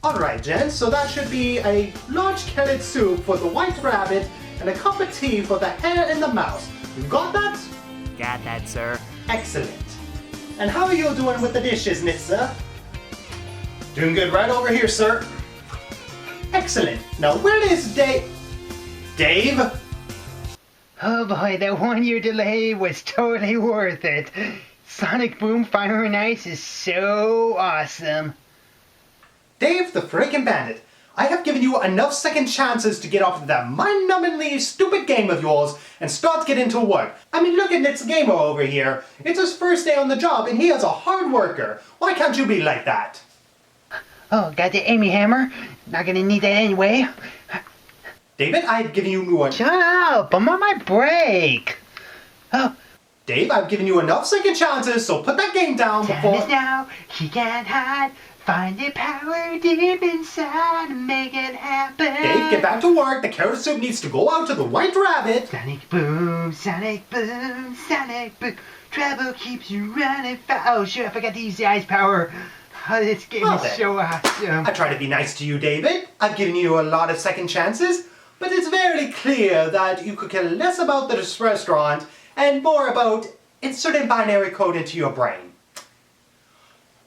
Alright, gents, so that should be a large carrot soup for the white rabbit and a cup of tea for the hare and the mouse. You got that? Got that, sir. Excellent. And how are you doing with the dishes, Nitsa? Doing good right over here, sir. Excellent. Now, where is Dave? Dave? Oh boy, that 1 year delay was totally worth it. Sonic Boom Fire and Ice is so awesome. Dave the frickin' bandit, I have given you enough second chances to get off of that mind-numbingly stupid game of yours and start getting to work. I mean, look at Nit's Gamer over here. It's his first day on the job and he is a hard worker. Why can't you be like that? Oh, got the Amy hammer? Not gonna need that anyway. David, I've given you one. Shut up! I'm on my break! Oh. Dave, I've given you enough second chances, so put that game down before... Time is now, he can't hide. Find the power deep inside and make it happen. Dave, get back to work. The carrot soup needs to go out to the white rabbit. Sonic boom, Sonic boom, Sonic boom. Trouble keeps you running fast. Oh, shit, I forgot to use the ice power. Oh, this game is so awesome. I try to be nice to you, David. I've given you a lot of second chances, but it's very clear that you could care less about this restaurant and more about inserting binary code into your brain.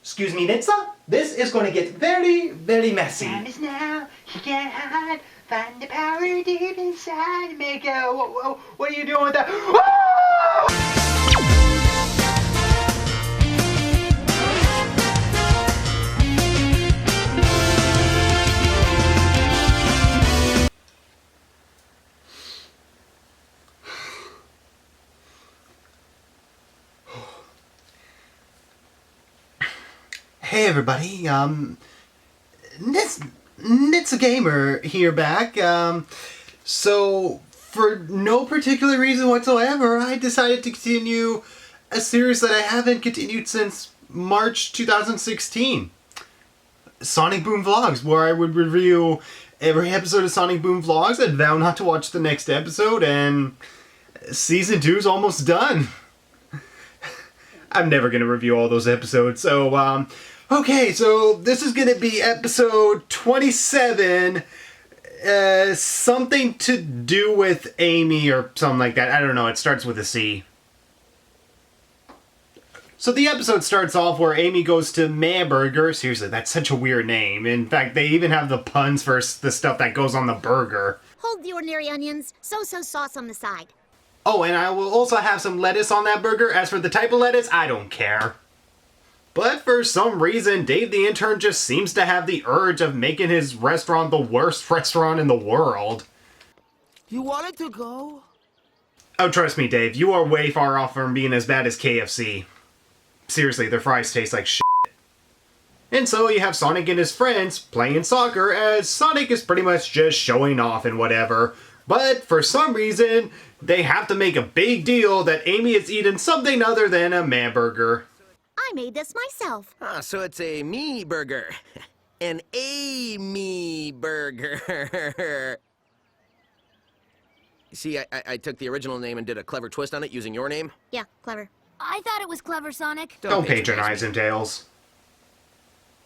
Excuse me, Nitsa? This is going to get very, very messy. Time is now, he can't hide. Find the power deep inside and make it... What are you doing with that? Oh! Hey everybody, Nit's a Gamer here back. So for no particular reason whatsoever, I decided to continue a series that I haven't continued since March 2016. Sonic Boom Vlogs, where I would review every episode of Sonic Boom Vlogs. I'd vow not to watch the next episode, and Season 2 is almost done. I'm never going to review all those episodes, so, okay, so this is going to be episode 27, something to do with Amy or something like that. I don't know, it starts with a C. So the episode starts off where Amy goes to Burger. Seriously, that's such a weird name. In fact, they even have the puns for the stuff that goes on the burger. Hold the ordinary onions, so-so sauce on the side. Oh, and I will also have some lettuce on that burger. As for the type of lettuce, I don't care. But for some reason, Dave the Intern just seems to have the urge of making his restaurant the worst restaurant in the world. You wanted to go? Oh, trust me, Dave, you are way far off from being as bad as KFC. Seriously, their fries taste like shit. And so you have Sonic and his friends playing soccer as Sonic is pretty much just showing off and whatever. But for some reason, they have to make a big deal that Amy is eating something other than a burger. I made this myself. Ah, so it's a me burger. An Amy burger. See, I took the original name and did a clever twist on it using your name. Yeah, clever. I thought it was clever, Sonic. Don't patronize him, Tails.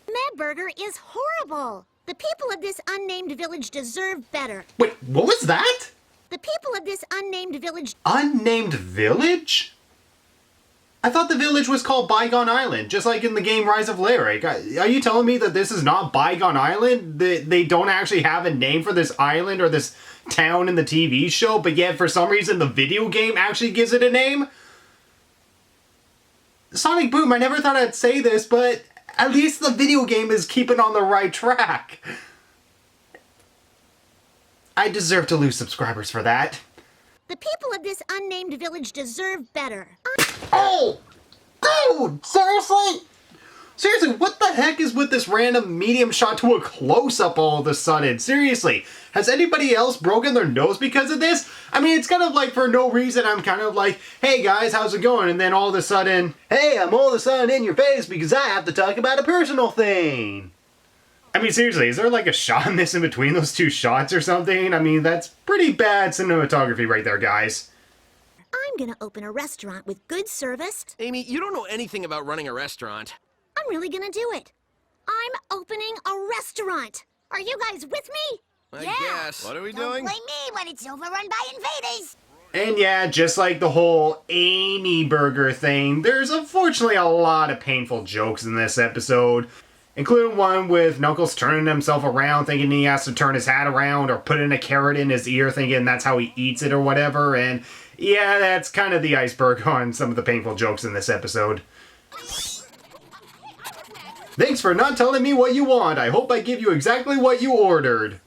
Mad Burger is horrible. The people of this unnamed village deserve better. Wait, what was that? The people of this unnamed village... Unnamed village? I thought the village was called Bygone Island, just like in the game Rise of Lyric. Are you telling me that this is not Bygone Island? They don't actually have a name for this island or this town in the TV show, but yet for some reason the video game actually gives it a name? Sonic Boom, I never thought I'd say this, but at least the video game is keeping on the right track. I deserve to lose subscribers for that. The people of this unnamed village deserve better. Oh! Dude! Seriously? Seriously, what the heck is with this random medium shot to a close-up all of a sudden? Seriously, has anybody else broken their nose because of this? I mean, it's kind of like for no reason I'm kind of like, hey guys, how's it going? And then all of a sudden, hey, I'm all of a sudden in your face because I have to talk about a personal thing. I mean, seriously, is there like a shot in this in between those two shots or something? I mean, that's pretty bad cinematography right there, guys. I'm gonna open a restaurant with good service. Amy, you don't know anything about running a restaurant. I'm really gonna do it. I'm opening a restaurant. Are you guys with me? I guess. What are we doing? Don't blame me when it's overrun by invaders. And yeah, just like the whole Amy Burger thing, there's unfortunately a lot of painful jokes in this episode, including one with Knuckles turning himself around thinking he has to turn his hat around, or putting a carrot in his ear thinking that's how he eats it or whatever, and yeah, that's kind of the iceberg on some of the painful jokes in this episode. Thanks for not telling me what you want. I hope I give you exactly what you ordered.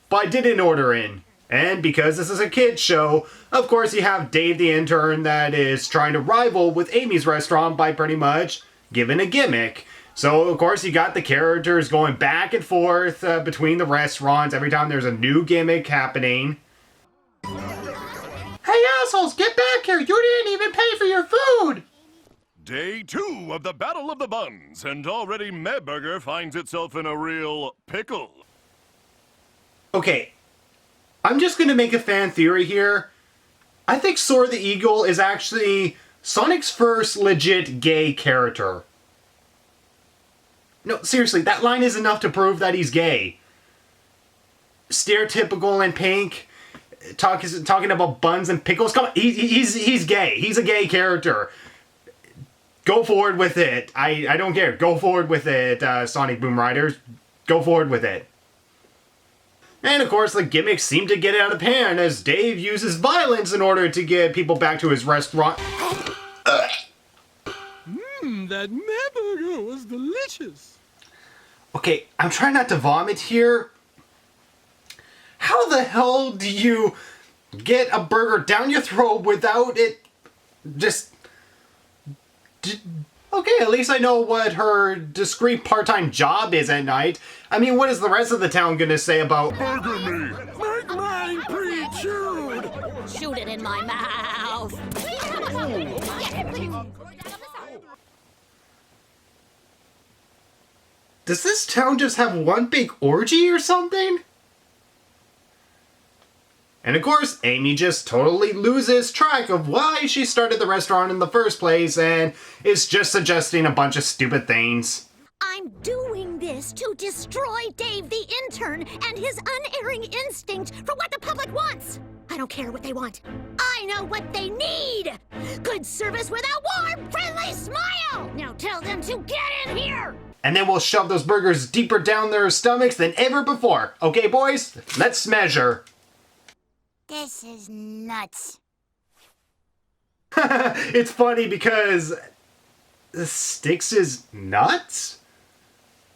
But I didn't order in. And because this is a kid's show, of course you have Dave the Intern that is trying to rival with Amy's restaurant by pretty much giving a gimmick. So of course you got the characters going back and forth between the restaurants every time there's a new gimmick happening. Hey assholes, get back here! You didn't even pay for your food! Day 2 of the Battle of the Buns, and already Medburger finds itself in a real pickle. Okay, I'm just gonna make a fan theory here. I think Soar the Eagle is actually Sonic's first legit gay character. No, seriously, that line is enough to prove that he's gay. Stereotypical and pink, talking about buns and pickles. Come on, he's gay. He's a gay character. Go forward with it. I don't care. Go forward with it, Sonic Boom Riders. Go forward with it. And of course, the gimmicks seem to get out of hand as Dave uses violence in order to get people back to his restaurant. That Medburger was delicious. Okay, I'm trying not to vomit here. How the hell do you get a burger down your throat without it just... Okay, at least I know what her discreet part-time job is at night. I mean, what is the rest of the town gonna say about... Burger me! Make mine pre-chewed. Shoot it in my mouth. Does this town just have one big orgy or something? And of course, Amy just totally loses track of why she started the restaurant in the first place and is just suggesting a bunch of stupid things. I'm doing this to destroy Dave the Intern and his unerring instinct for what the public wants. I don't care what they want. I know what they need. Good service with a warm, friendly smile. Now tell them to get in here. And then we'll shove those burgers deeper down their stomachs than ever before. Okay, boys, let's measure. This is nuts. It's funny because Styx is nuts?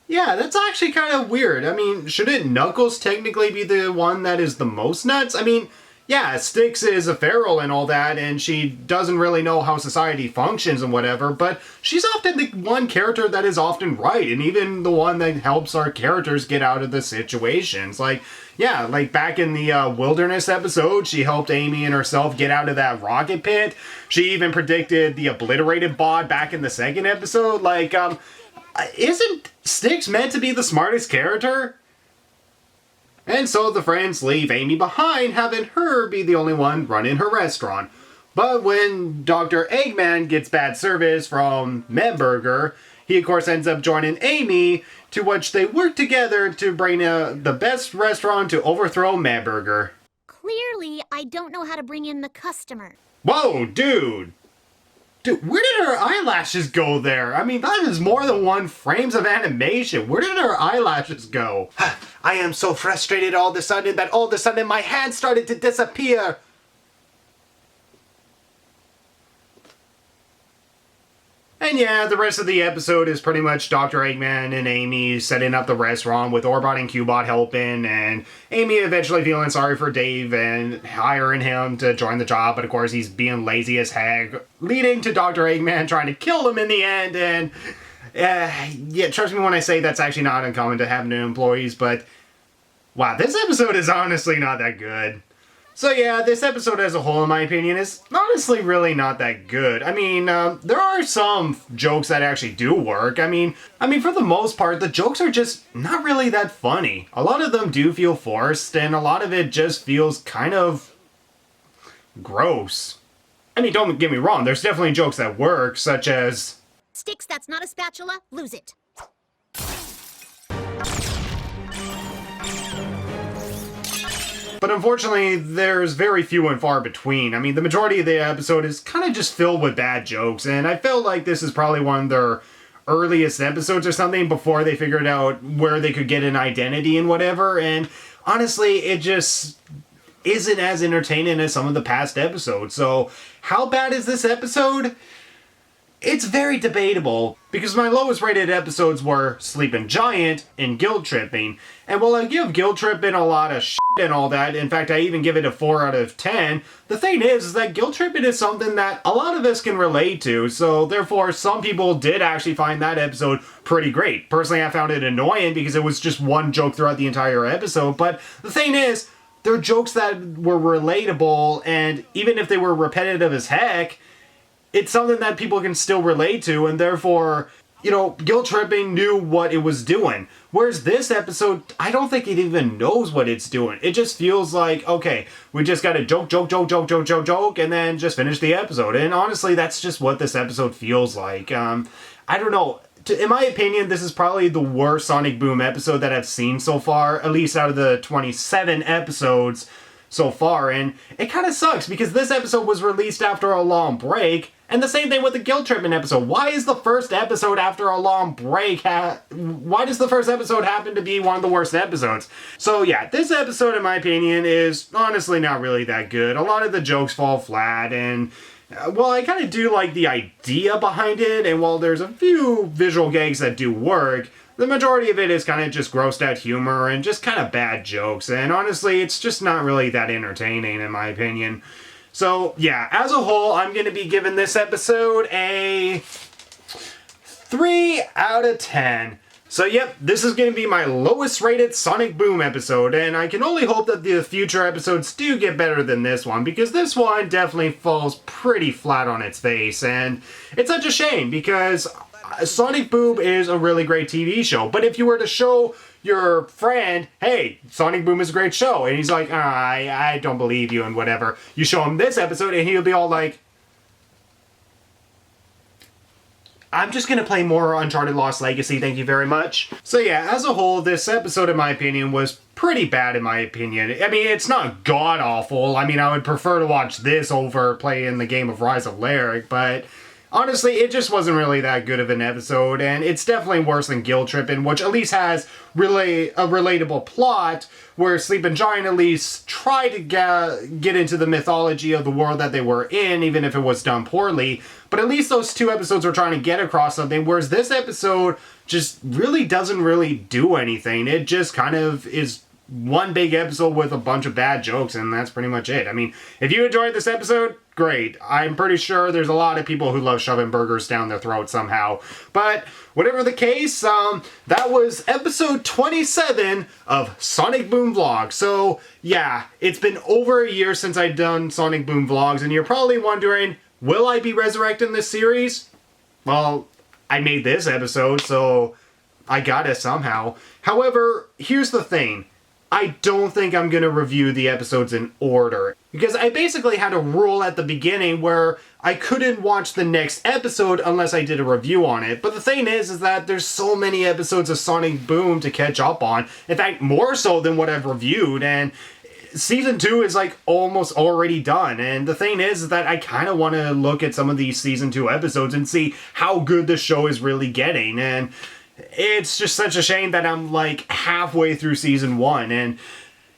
Yeah, that's actually kind of weird. I mean, shouldn't Knuckles technically be the one that is the most nuts? I mean, yeah, Styx is a feral and all that, and she doesn't really know how society functions and whatever, but she's often the one character that is often right, and even the one that helps our characters get out of the situations. Like, yeah, like back in the Wilderness episode, she helped Amy and herself get out of that rocket pit. She even predicted the obliterated bot back in the second episode. Like, isn't Styx meant to be the smartest character? And so the friends leave Amy behind, having her be the only one running her restaurant. But when Dr. Eggman gets bad service from Medburger, he of course ends up joining Amy, to which they work together to bring the best restaurant to overthrow Medburger. Clearly, I don't know how to bring in the customer. Whoa, dude! Dude, where did her eyelashes go there? I mean, that is more than one frames of animation. Where did her eyelashes go? I am so frustrated all of a sudden that all of a sudden my hand started to disappear. And yeah, the rest of the episode is pretty much Dr. Eggman and Amy setting up the restaurant with Orbot and Cubot helping, and Amy eventually feeling sorry for Dave and hiring him to join the job, but of course he's being lazy as heck, leading to Dr. Eggman trying to kill him in the end, and yeah, trust me when I say that's actually not uncommon to happen to employees, but wow, this episode is honestly not that good. So yeah, this episode as a whole, in my opinion, is honestly really not that good. I mean, there are some jokes that actually do work. I mean, for the most part, the jokes are just not really that funny. A lot of them do feel forced, and a lot of it just feels kind of gross. I mean, don't get me wrong, there's definitely jokes that work, such as... Sticks, that's not a spatula, lose it. But unfortunately, there's very few and far between. I mean, the majority of the episode is kind of just filled with bad jokes, and I felt like this is probably one of their earliest episodes or something before they figured out where they could get an identity and whatever, and honestly, it just isn't as entertaining as some of the past episodes. So, how bad is this episode? It's very debatable, because my lowest rated episodes were Sleeping Giant and Guilt Tripping. And while I give Guilt Tripping a lot of shit and all that, in fact I even give it a 4 out of 10, the thing is that Guilt Tripping is something that a lot of us can relate to, so therefore some people did actually find that episode pretty great. Personally, I found it annoying because it was just one joke throughout the entire episode, but the thing is, they're jokes that were relatable, and even if they were repetitive as heck, it's something that people can still relate to, and therefore, you know, Guilt Tripping knew what it was doing. Whereas this episode, I don't think it even knows what it's doing. It just feels like, okay, we just gotta joke, and then just finish the episode. And honestly, that's just what this episode feels like. I don't know. In my opinion, this is probably the worst Sonic Boom episode that I've seen so far, at least out of the 27 episodes so far, and it kind of sucks because this episode was released after a long break, and the same thing with the Guilt Tripping episode. Why is the first episode after a long break why does the first episode happen to be one of the worst episodes? So yeah, this episode, in my opinion, is honestly not really that good. A lot of the jokes fall flat, and well, I kind of do like the idea behind it, and while there's a few visual gags that do work, the majority of it is kind of just grossed out humor and just kind of bad jokes, and honestly, it's just not really that entertaining in my opinion. So yeah, as a whole, I'm going to be giving this episode a 3 out of 10. So yep, this is going to be my lowest rated Sonic Boom episode, and I can only hope that the future episodes do get better than this one, because this one definitely falls pretty flat on its face, and it's such a shame, because Sonic Boom is a really great TV show, but if you were to show your friend, hey, Sonic Boom is a great show, and he's like, I don't believe you and whatever, you show him this episode and he'll be all like, I'm just gonna play more Uncharted Lost Legacy, thank you very much. So yeah, as a whole, this episode, in my opinion, was pretty bad in my opinion. I mean, it's not god-awful. I mean, I would prefer to watch this over playing the game of Rise of Lyric, but honestly, it just wasn't really that good of an episode, and it's definitely worse than Guilt Tripping, which at least has really a relatable plot, where Sleeping Giant at least tried to get into the mythology of the world that they were in, even if it was done poorly. But at least those two episodes were trying to get across something, whereas this episode just really doesn't really do anything. It just kind of is one big episode with a bunch of bad jokes, and that's pretty much it. I mean, if you enjoyed this episode, great. I'm pretty sure there's a lot of people who love shoving burgers down their throat somehow. But whatever the case, that was episode 27 of Sonic Boom Vlogs. So yeah, it's been over a year since I've done Sonic Boom Vlogs, and you're probably wondering, will I be resurrecting this series? Well, I made this episode, so I got it somehow. However, here's the thing. I don't think I'm going to review the episodes in order, because I basically had a rule at the beginning where I couldn't watch the next episode unless I did a review on it. But the thing is that there's so many episodes of Sonic Boom to catch up on. In fact, more so than what I've reviewed, and Season 2 is like almost already done. And the thing is that I kind of want to look at some of these Season 2 episodes and see how good the show is really getting. And it's just such a shame that I'm like halfway through Season 1, and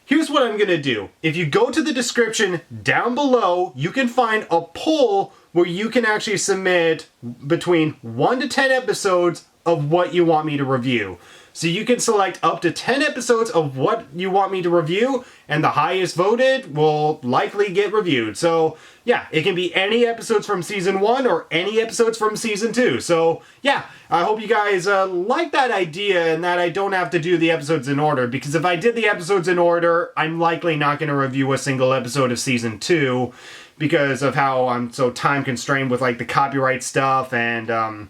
here's what I'm gonna do. If you go to the description down below, you can find a poll where you can actually submit between 1 to 10 episodes of what you want me to review. So you can select up to 10 episodes of what you want me to review, and the highest voted will likely get reviewed. So yeah, it can be any episodes from Season 1 or any episodes from Season 2. So yeah, I hope you guys like that idea and that I don't have to do the episodes in order, because if I did the episodes in order, I'm likely not going to review a single episode of Season 2 because of how I'm so time constrained with like the copyright stuff, and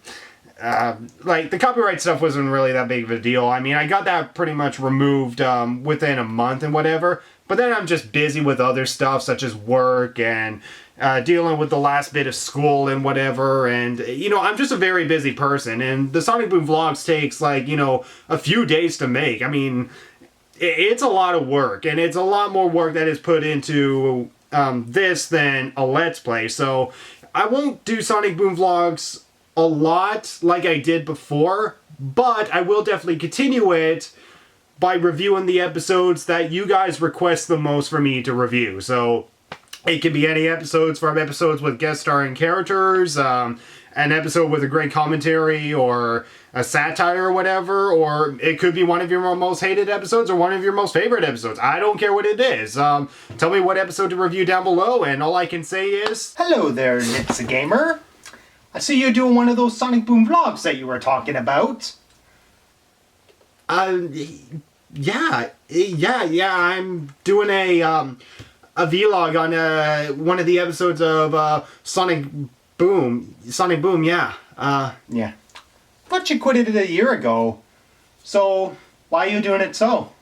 like the copyright stuff wasn't really that big of a deal. I mean, I got that pretty much removed within a month and whatever, but then I'm just busy with other stuff such as work and dealing with the last bit of school and whatever, and you know, I'm just a very busy person, and the Sonic Boom Vlogs takes like, you know, a few days to make. I mean, it's a lot of work, and it's a lot more work that is put into this than a Let's Play. So I won't do Sonic Boom vlogs a lot like I did before, but I will definitely continue it by reviewing the episodes that you guys request the most for me to review. So it can be any episodes, from episodes with guest starring characters, an episode with a great commentary, or a satire or whatever, or it could be one of your most hated episodes or one of your most favorite episodes. I don't care what it is. Tell me what episode to review down below, and all I can say is... Hello there, Nitsa Gamer. I see you doing one of those Sonic Boom vlogs that you were talking about. Yeah, I'm doing a vlog on one of the episodes of Sonic Boom, yeah. Yeah. Thought you quit it a year ago. So, why are you doing it so?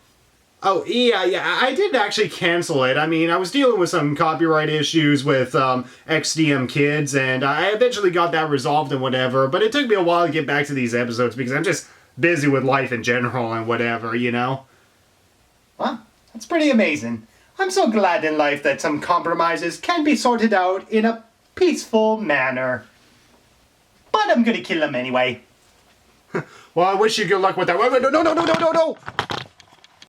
Oh, yeah, I did actually cancel it. I mean, I was dealing with some copyright issues with XDM Kids, and I eventually got that resolved and whatever, but it took me a while to get back to these episodes because I'm just busy with life in general and whatever, you know? Well, that's pretty amazing. I'm so glad in life that some compromises can be sorted out in a peaceful manner. But I'm gonna kill him anyway. Well, I wish you good luck with that. Wait, no!